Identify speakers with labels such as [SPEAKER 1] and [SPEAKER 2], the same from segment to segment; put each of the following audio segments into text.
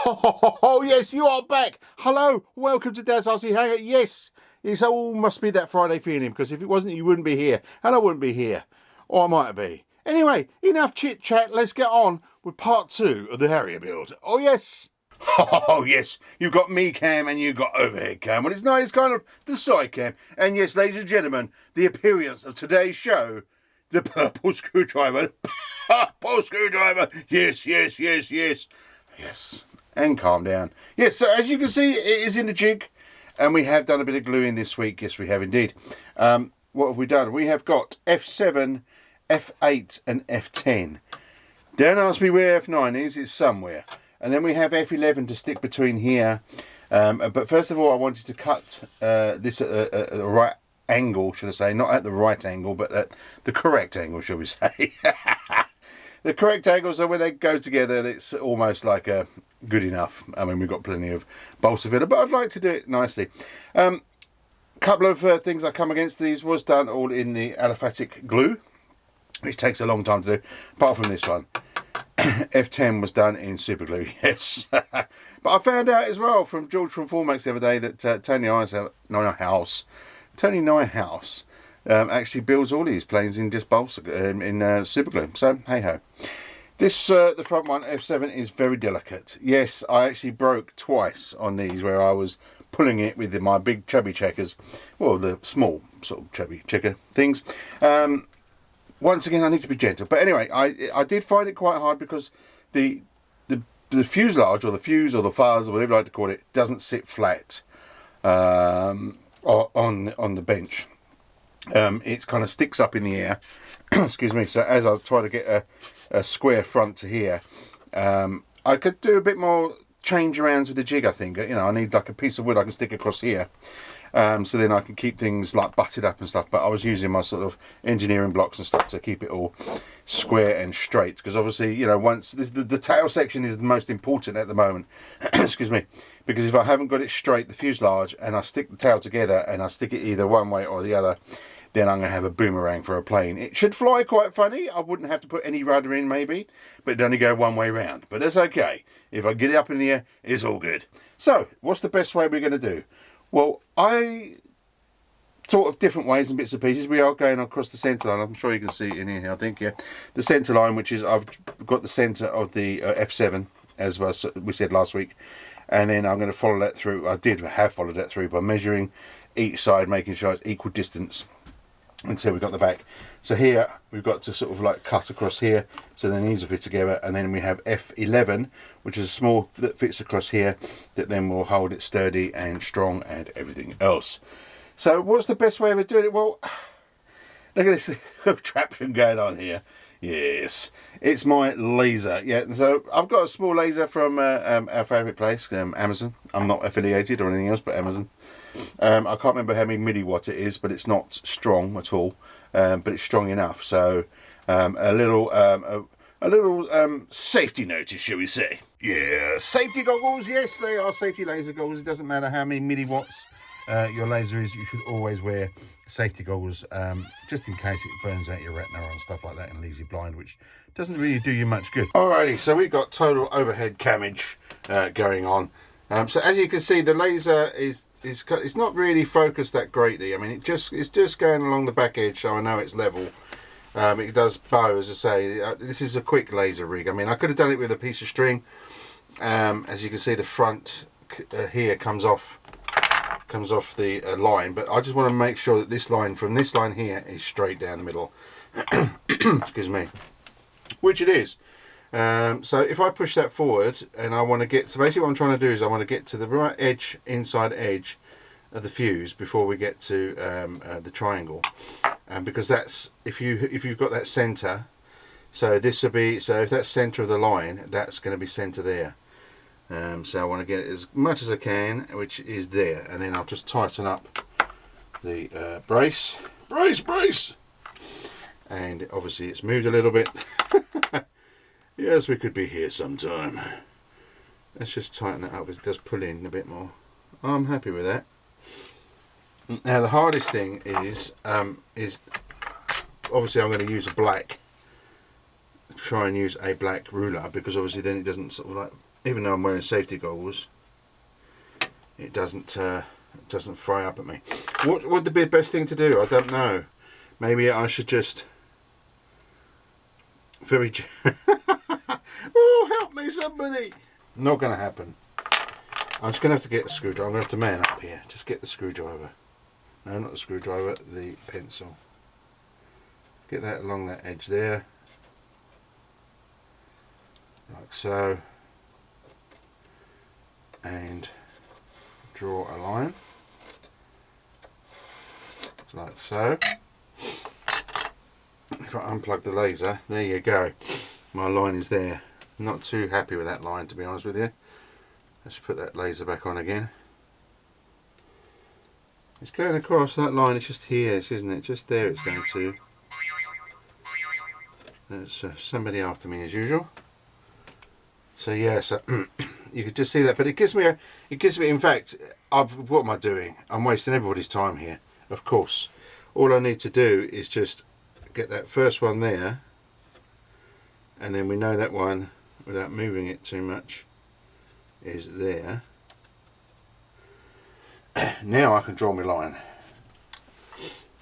[SPEAKER 1] Oh, yes, you are back. Hello, welcome to Dad's RC Hangout. Yes, it's all must be that Friday feeling, because if it wasn't, you wouldn't be here, and I wouldn't be here, or I might be. Anyway, enough chit chat. Let's get on with part 2 of the Harrier build. Oh yes. Oh yes, you've got me cam and you've got overhead cam. Well, it's nice, kind of the side cam. And yes, ladies and gentlemen, the appearance of today's show, the purple screwdriver. Purple screwdriver. Yes, yes, yes, yes. Yes. And calm down. Yes, so as you can see, it is in the jig. And we have done a bit of gluing this week. Yes, we have indeed. What have we done? We have got F7, F8 and F10. Don't ask me where F9 is. It's somewhere. And then we have F11 to stick between here. But first of all, I wanted to cut this at the right angle, should I say. Not at the right angle, but at the correct angle, shall we say. The correct angle, so when they go together, it's almost like a good enough. I mean, we've got plenty of balsa filler, but I'd like to do it nicely. Couple of things I come against. These was done all in the aliphatic glue, which takes a long time to do, apart from this one. F10 was done in super glue, yes. But I found out as well from George from Formax the other day that Tony Nijhuis actually builds all these planes in just balsa in super glue. So hey ho. This the front one, F7, is very delicate. Yes, I actually broke twice on these where I was pulling it with my big chubby checkers, well, the small sort of chubby checker things. Once again, I need to be gentle. But anyway, I did find it quite hard because the fuselage, or the fuse, or the fuzz, or whatever you like to call it, doesn't sit flat on the bench. It kind of sticks up in the air. Excuse me. So as I try to get a square front to here, I could do a bit more change arounds with the jig. I think, you know, I need like a piece of wood I can stick across here. So then I can keep things like butted up and stuff, but I was using my sort of engineering blocks and stuff to keep it all square and straight, because obviously, you know, once the tail section is the most important at the moment. Excuse me, because if I haven't got it straight, the fuselage, and I stick the tail together and I stick it either one way or the other, then I'm going to have a boomerang for a plane. It should fly quite funny. I wouldn't have to put any rudder in maybe, but it'd only go one way round, but that's okay. If I get it up in the air, it's all good. So what's the best way we're going to do? Well, I thought of different ways and bits and pieces. We are going across the centre line. I'm sure you can see it in here, I think, yeah. The centre line, which is, I've got the centre of the F7, as we said last week. And then I'm going to follow that through. I have followed that through by measuring each side, making sure it's equal distance until we've got the back. So here, we've got to sort of like cut across here, so then these will fit together. And then we have F11, which is a small that fits across here, that then will hold it sturdy and strong and everything else. So what's the best way of doing it? Well, look at this traction going on here. Yes, it's my laser. Yeah, so I've got a small laser from our favourite place, Amazon. I'm not affiliated or anything else, but Amazon. I can't remember how many milliwatt it is, but it's not strong at all. But it's strong enough. So a little safety notice, shall we say? Yeah, safety goggles. Yes, they are safety laser goggles. It doesn't matter how many milliwatts your laser is. You should always wear safety goggles, just in case it burns out your retina and stuff like that and leaves you blind, which doesn't really do you much good. Alrighty, so we've got total overhead cammage going on. So as you can see, the laser it's not really focused that greatly. I mean, it's just going along the back edge, so I know it's level. It does bow, as I say. This is a quick laser rig. I mean, I could have done it with a piece of string. As you can see, the front here comes off the line, but I just want to make sure that this line, from this line here, is straight down the middle. Excuse me, which it is. So if I push that forward and I want to get, so basically what I'm trying to do is I want to get to the right edge, inside edge of the fuse before we get to the triangle, because that's, if you've got that center, so this will be, so if that's center of the line, that's going to be center there. So I want to get it as much as I can, which is there, and then I'll just tighten up the brace, and obviously it's moved a little bit. Yes, we could be here sometime. Let's just tighten that up, because it does pull in a bit more. I'm happy with that. Now the hardest thing is obviously I'm going to use a black, try and use a black ruler, because obviously then it doesn't sort of like even though I'm wearing safety goggles, it doesn't fry up at me. What would be the best thing to do? I don't know. Maybe I should just oh, help me somebody. Not going to happen. I'm just going to have to get the screwdriver. I'm going to have to man up here. Just get the screwdriver. No, not the screwdriver, the pencil. Get that along that edge there. Like so. And draw a line. Like so. If I unplug the laser, there you go. My line is there. Not too happy with that line, to be honest with you. Let's put that laser back on again. It's going across that line. It's just here, isn't it? Just there it's going to. There's somebody after me as usual. So yeah, so you could just see that, but it gives me in fact, what am I doing? I'm wasting everybody's time here. Of course, all I need to do is just get that first one there, and then we know that one, without moving it too much, is there. Now I can draw my line.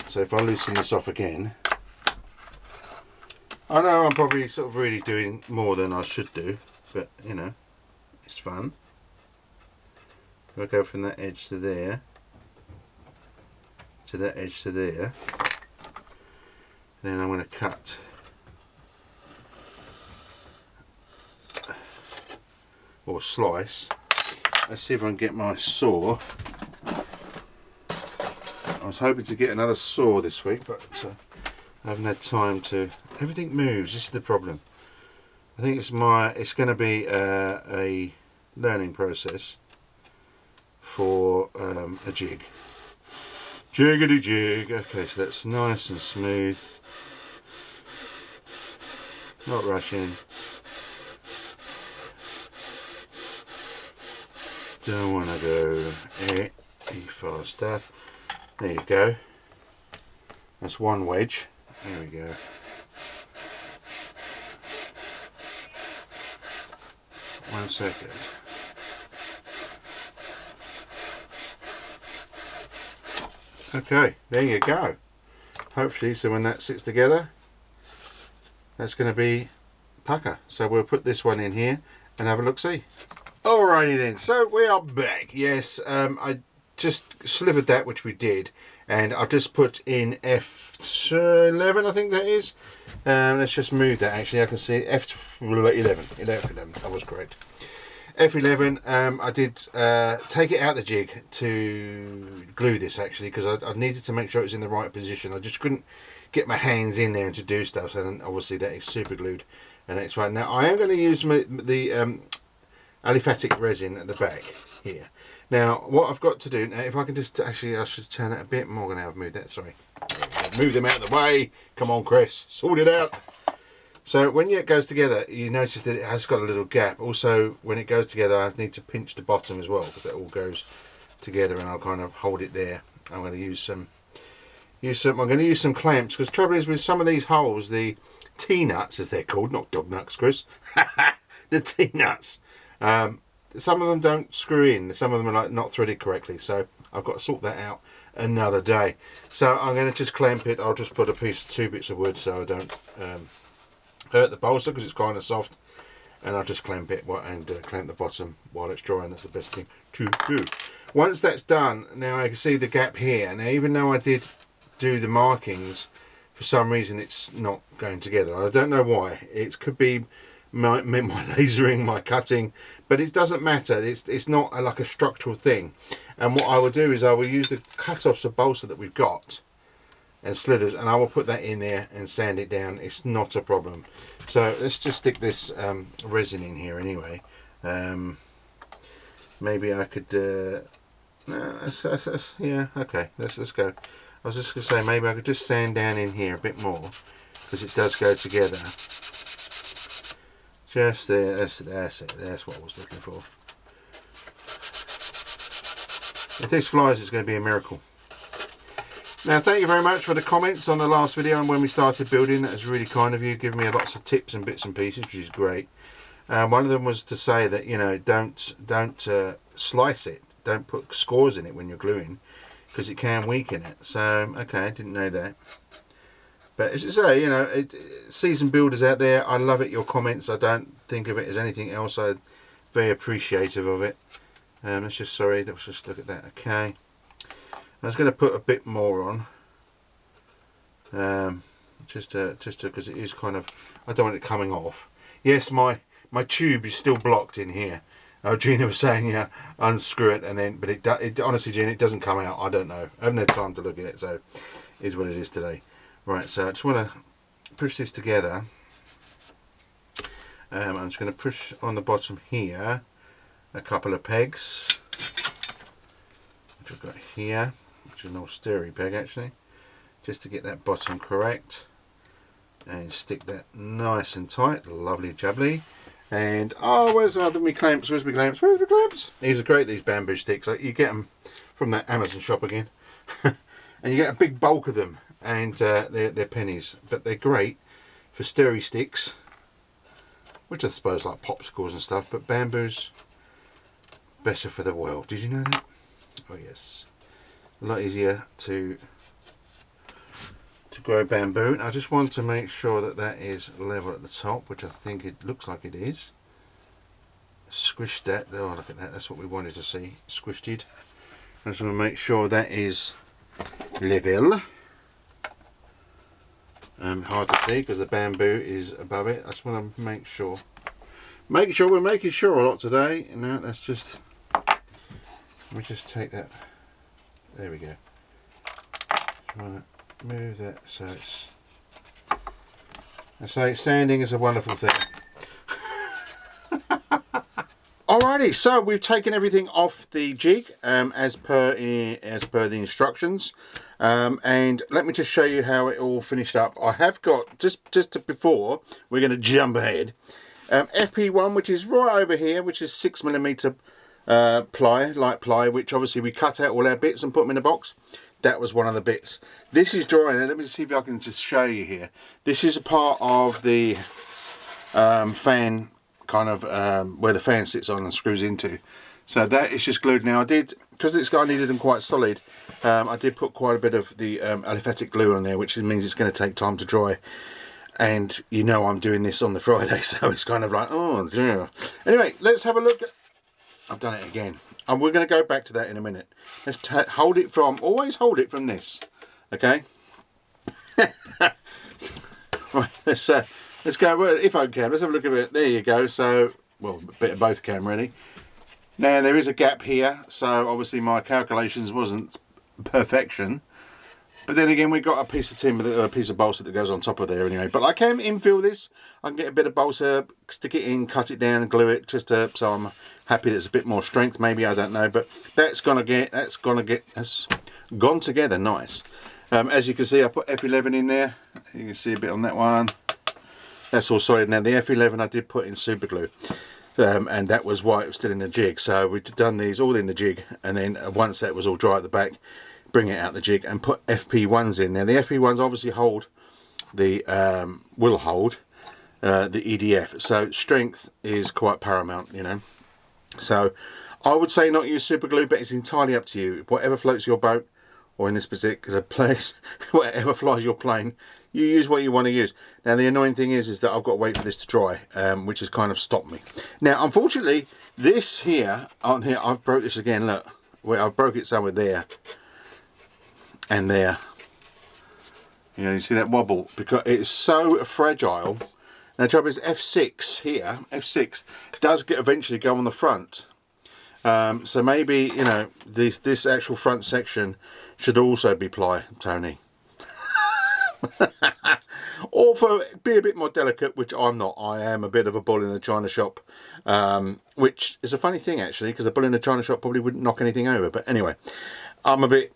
[SPEAKER 1] So if I loosen this off again, I know I'm probably sort of really doing more than I should do, but you know, it's fun. If I go from that edge to there, to that edge to there, then I'm going to cut or slice. Let's see if I can get my saw. I was hoping to get another saw this week, but I haven't had time to. Everything moves. This is the problem. I think it's going to be a learning process for a jig. Jiggity jig. Okay, so that's nice and smooth. Not rushing. Don't want to go any faster. There you go. That's one wedge. There we go. One second. Okay, there you go. Hopefully, so when that sits together, that's going to be pucker. So we'll put this one in here and have a look-see. Alrighty then, so we are back. Yes, I just slivered that, which we did, and I've just put in F11, I think that is. Let's just move that, actually. I can see F11. I was correct. F11. I did take it out the jig to glue this, actually, because I needed to make sure it was in the right position. I just couldn't get my hands in there and to do stuff, so then obviously that is super glued, and it's right. Now I am going to use the aliphatic resin at the back here. Now what I've got to do now, if I can just actually, I should turn it a bit more. Going to move that. Sorry, move them out of the way. Come on, Chris, sort it out. So when it goes together, you notice that it has got a little gap. Also, when it goes together, I need to pinch the bottom as well, because that all goes together, and I'll kind of hold it there. I'm going to use some. I'm going to use some clamps, because the trouble is with some of these holes, the T-nuts as they're called, not dog nuts, Chris. The T-nuts. Some of them don't screw in. Some of them are like not threaded correctly, so I've got to sort that out another day. So I'm going to just clamp it. I'll just put two bits of wood so I don't hurt the balsa, because it's kind of soft, and I'll just clamp it and clamp the bottom while it's drying. That's the best thing to do. Once that's done, now I can see the gap here. Now even though I did do the markings, for some reason it's not going together. I don't know why. It could be my lasering, my cutting, but it doesn't matter. It's not like a structural thing. And what I will do is I will use the cut-offs of balsa that we've got and slithers, and I will put that in there and sand it down. It's not a problem. So let's just stick this resin in here anyway. Maybe I could yeah, okay, let's go. I was just going to say, maybe I could just sand down in here a bit more, because it does go together. Just there, that's it, that's what I was looking for. If this flies, it's going to be a miracle. Now, thank you very much for the comments on the last video and when we started building. That was really kind of you, giving me lots of tips and bits and pieces, which is great. One of them was to say that, you know, don't slice it, don't put scores in it when you're gluing, because it can weaken it. So okay, I didn't know that. But as I say, you know, seasoned builders out there, I love it, your comments. I don't think of it as anything else. I'm very appreciative of it. Let's just look at that. Okay, I was going to put a bit more on, just because it is kind of, I don't want it coming off. Yes, my tube is still blocked in here. Gina was saying, yeah, unscrew it, and then, but it honestly, Gina, it doesn't come out. I don't know. I haven't had time to look at it, so it is what it is today. Right, so I just want to push this together. I'm just going to push on the bottom here a couple of pegs, which I've got here, which is an austerity peg actually, just to get that bottom correct, and stick that nice and tight, lovely jubbly. And oh, where's my clamps? Where's my clamps? Where's my clamps? These are great, these bamboo sticks. Like, you get them from that Amazon shop again, and you get a big bulk of them, and they're pennies, but they're great for stirry sticks, which I suppose like popsicles and stuff. But bamboo's better for the world. Did you know that? Oh yes, a lot easier to grow bamboo. And I just want to make sure that that is level at the top, which I think it looks like it is. Squish that. Oh, look at that. That's what we wanted to see. Squished it. I just want to make sure that is level. Hard to see because the bamboo is above it. I just want to make sure. We're making sure a lot today. No, that's just. Let me just take that. There we go. Right. Move that so it's. I say sanding is a wonderful thing. Alrighty, so we've taken everything off the jig as per the instructions, and let me just show you how it all finished up. I have got just before we're going to jump ahead. FP1, which is right over here, which is 6mm light ply, which obviously we cut out all our bits and put them in a box. That was one of the bits. This is drying, and let me see if I can just show you here. This is a part of the fan, kind of where the fan sits on and screws into. So that is just glued now. I did, because this guy needed them quite solid, I did put quite a bit of the aliphatic glue on there, which means it's going to take time to dry. And you know I'm doing this on the Friday, so it's kind of like, oh dear. Anyway, let's have a look at, I've done it again. And we're going to go back to that in a minute. Let's hold it from, always hold it from this, okay? Right, let's go, if I can, let's have a look at it. There you go. So, well, a bit of both can really. Now there is a gap here, so obviously my calculations wasn't perfection. But then again, we've got a piece of timber, a piece of balsa that goes on top of there anyway. But I can infill this. I can get a bit of balsa, stick it in, cut it down, and glue it, just to, so I'm happy there's a bit more strength. Maybe, I don't know, but that's gone together nice. As you can see, I put F11 in there. You can see a bit on that one. That's all solid. Now the F11 I did put in super glue, and that was why it was still in the jig. So we've done these all in the jig, and then once that was all dry at the back, bring it out the jig and put FP1s in. Now the FP1s obviously hold the will hold the EDF, so strength is quite paramount, you know. So I would say not use super glue, but it's entirely up to you. Whatever floats your boat, or in this particular place, whatever flies your plane, you use what you want to use. Now the annoying thing is that I've got to wait for this to dry, which has kind of stopped me. Now unfortunately, this here on here, I've broke this again. Look, where I've broke it somewhere there and there. You know, you see that wobble because it's so fragile. Now the trouble is F6 here, F6 does eventually go on the front. So maybe, you know, this actual front section should also be ply, Tony. Or for be a bit more delicate, which I'm not. I am a bit of a bull in the china shop, which is a funny thing actually, because a bull in the china shop probably wouldn't knock anything over. But anyway, I'm a bit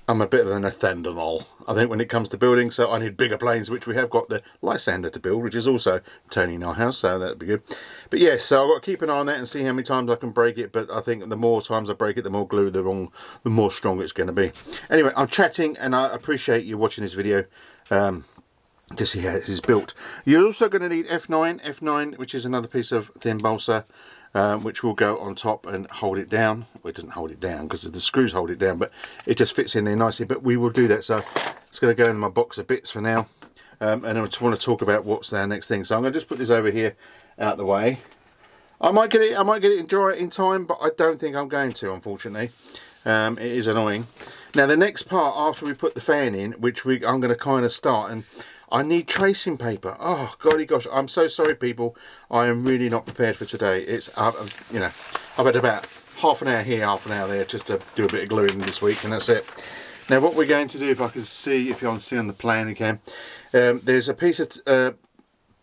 [SPEAKER 1] of an Athendanol, I think, when it comes to building. So I need bigger planes, which we have got the Lysander to build, which is also Tony in our house, so that'd be good. But yes, so I've got to keep an eye on that and see how many times I can break it. But I think the more times I break it, the more glue, the more strong it's going to be. Anyway, I'm chatting, and I appreciate you watching this video. to see how this is built. You're also going to need F9, which is another piece of thin balsa, which will go on top and hold it down. Well, it doesn't hold it down because the screws hold it down, but it just fits in there nicely. But we will do that, so it's going to go in my box of bits for now. And I just want to talk about what's our next thing. So I'm going to just put this over here out the way. I might get it in dry in time, but I don't think I'm going to, unfortunately. It is annoying. Now the next part after we put the fan in, which I'm going to kind of start, and I need tracing paper. Oh golly gosh, I'm so sorry people. I am really not prepared for today. It's you know, I've had about half an hour here, half an hour there, just to do a bit of gluing this week, and that's it. Now what we're going to do, if I can see, if you want to see on the plan again, there's a piece of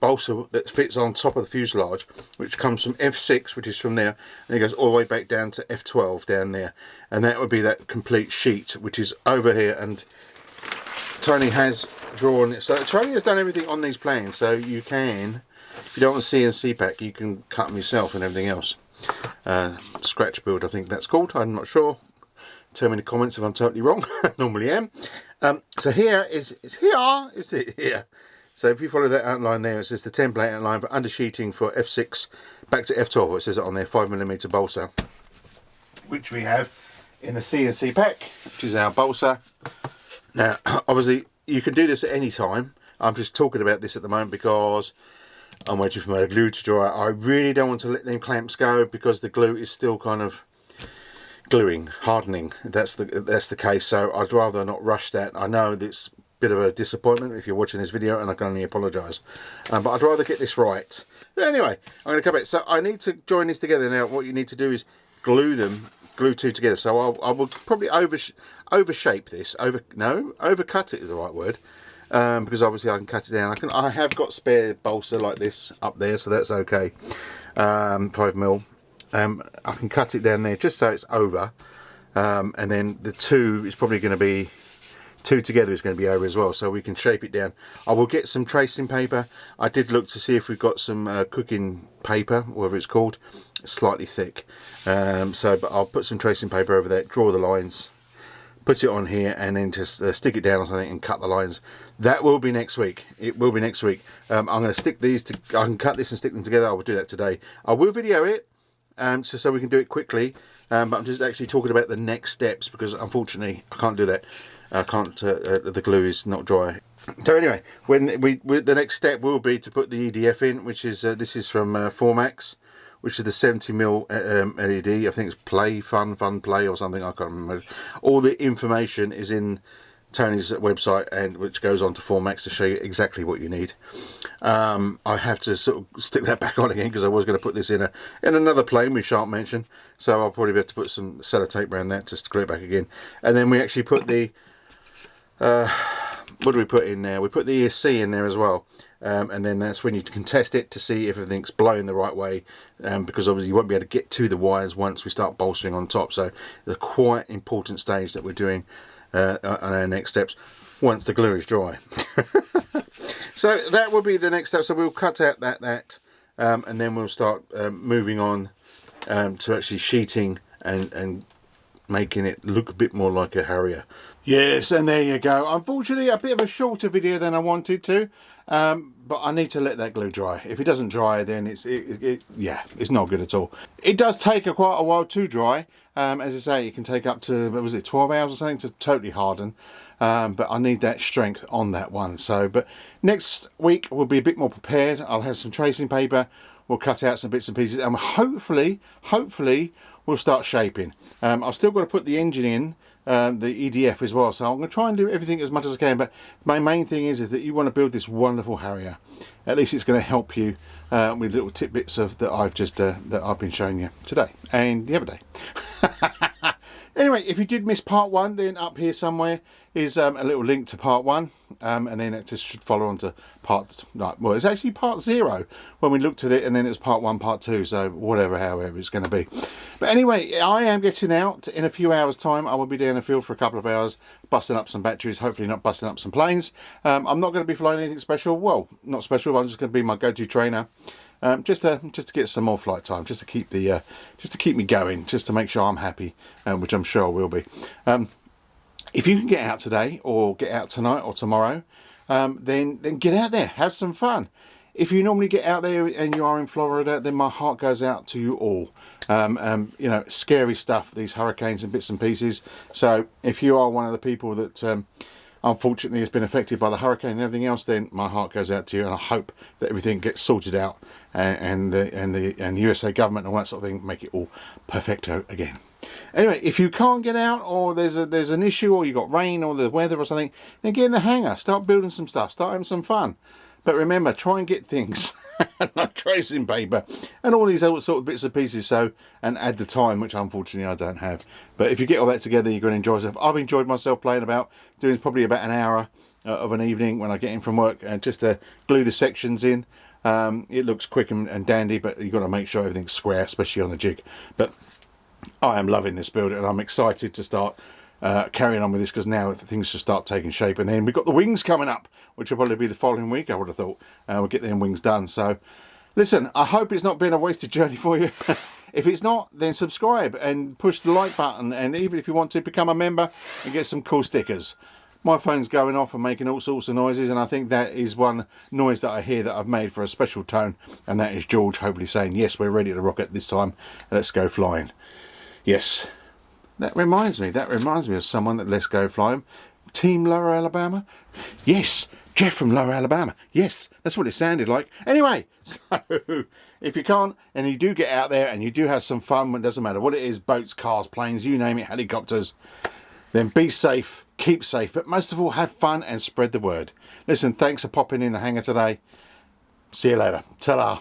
[SPEAKER 1] balsa that fits on top of the fuselage, which comes from F6, which is from there, and it goes all the way back down to F12 down there, and that would be that complete sheet, which is over here. And Tony has drawn it, so Tony has done everything on these plans, so you can, if you don't want a CNC pack, you can cut them yourself and everything else. Scratch build, I think that's called, I'm not sure. Tell me in the comments if I'm totally wrong. Normally am. So here is here. So if you follow that outline there, it says the template outline for undersheeting for F6 back to F12. It says it on there, 5mm balsa, which we have in the CNC pack, which is our balsa. Now, obviously, you can do this at any time. I'm just talking about this at the moment because I'm waiting for my glue to dry. I really don't want to let them clamps go because the glue is still kind of gluing, hardening. That's the case. So I'd rather not rush that. I know that's bit of a disappointment if you're watching this video, and I can only apologise, but I'd rather get this right. But anyway, I'm going to come back. So I need to join this together. Now what you need to do is glue two together. So I will probably overshape this, overcut it is the right word, because obviously I can cut it down. I have got spare balsa like this up there, so that's okay. 5mm. I can cut it down there just so it's over, and then the two is probably going to be, two together is going to be over as well, so we can shape it down. I will get some tracing paper. I did look to see if we've got some cooking paper, whatever it's called, slightly thick. But I'll put some tracing paper over there, draw the lines, put it on here, and then just stick it down or something and cut the lines. That will be next week. It will be next week. I'm going to stick these to, I can cut this and stick them together. I will do that today. I will video it, so we can do it quickly. But I'm just actually talking about the next steps because unfortunately I can't do that. I can't. The glue is not dry. So anyway, the next step will be to put the EDF in, which is this is from Formax, which is the 70mm LED. I think it's Fun Play or something. I can't remember. All the information is in Tony's website, and which goes on to Formax to show you exactly what you need. I have to sort of stick that back on again because I was going to put this in another plane we shan't mention. So I'll probably have to put some sellotape around that just to glue it back again. And then we actually put the what do we put in there? We put the ESC in there as well, and then that's when you can test it to see if everything's blowing the right way, because obviously you won't be able to get to the wires once we start bolstering on top. So it's a quite important stage that we're doing on our next steps once the glue is dry. So that will be the next step. So we'll cut out that and then we'll start moving on to actually sheeting and making it look a bit more like a Harrier. Yes, and there you go. Unfortunately, a bit of a shorter video than I wanted to, but I need to let that glue dry. If it doesn't dry, then it's not good at all. It does take quite a while to dry. As I say, it can take up to, what was it, 12 hours or something to totally harden. But I need that strength on that one. So, but next week we'll be a bit more prepared. I'll have some tracing paper. We'll cut out some bits and pieces, and hopefully we'll start shaping. I've still got to put the engine in, the EDF as well, so I'm going to try and do everything as much as I can. But my main thing is that you want to build this wonderful Harrier. At least it's going to help you with little tidbits of that I've been showing you today and the other day. Anyway, if you did miss part one, then up here somewhere is a little link to part one, and then it just should follow on to part, well, it's actually part 0 when we looked at it, and then it's part 1, part 2, so whatever, however it's going to be. But anyway, I am getting out in a few hours time. I will be down the field for a couple of hours, busting up some batteries, hopefully not busting up some planes. I'm not going to be flying anything special. Well, not special, but I'm just going to be my go-to trainer. Just to get some more flight time, just to keep me going, just to make sure I'm happy, which I'm sure I will be. If you can get out today, or get out tonight or tomorrow, then get out there, have some fun. If you normally get out there and you are in Florida, then my heart goes out to you all. You know, scary stuff, these hurricanes and bits and pieces. So if you are one of the people that unfortunately has been affected by the hurricane and everything else, then my heart goes out to you, and I hope that everything gets sorted out, and the USA government and all that sort of thing make it all perfecto again. Anyway, if you can't get out, or there's an issue, or you got rain or the weather or something, then get in the hangar, start building some stuff, start having some fun. But remember, try and get things like tracing paper and all these other sort of bits and pieces, so, and add the time, which unfortunately I don't have. But if you get all that together, you're going to enjoy yourself. I've enjoyed myself playing about, doing probably about an hour of an evening when I get in from work, just to glue the sections in. It looks quick and dandy, but you've got to make sure everything's square, especially on the jig. But I am loving this build, and I'm excited to start carrying on with this, because now things should start taking shape. And then we've got the wings coming up, which will probably be the following week, I would have thought. We'll get them wings done. So listen, I hope it's not been a wasted journey for you. If it's not, then subscribe and push the like button, and even if you want to, become a member and get some cool stickers. My phone's going off and making all sorts of noises, and I think that is one noise that I hear that I've made for a special tone, and that is George hopefully saying, yes, we're ready to rock it this time, let's go flying. Yes. That reminds me of someone that Let's Go Flying. Team Lower Alabama? Yes, Jeff from Lower Alabama. Yes, that's what it sounded like. Anyway, so if you can't, and you do get out there and you do have some fun, it doesn't matter what it is, boats, cars, planes, you name it, helicopters, then be safe, keep safe, but most of all, have fun and spread the word. Listen, thanks for popping in the hangar today. See you later. Ta-ra.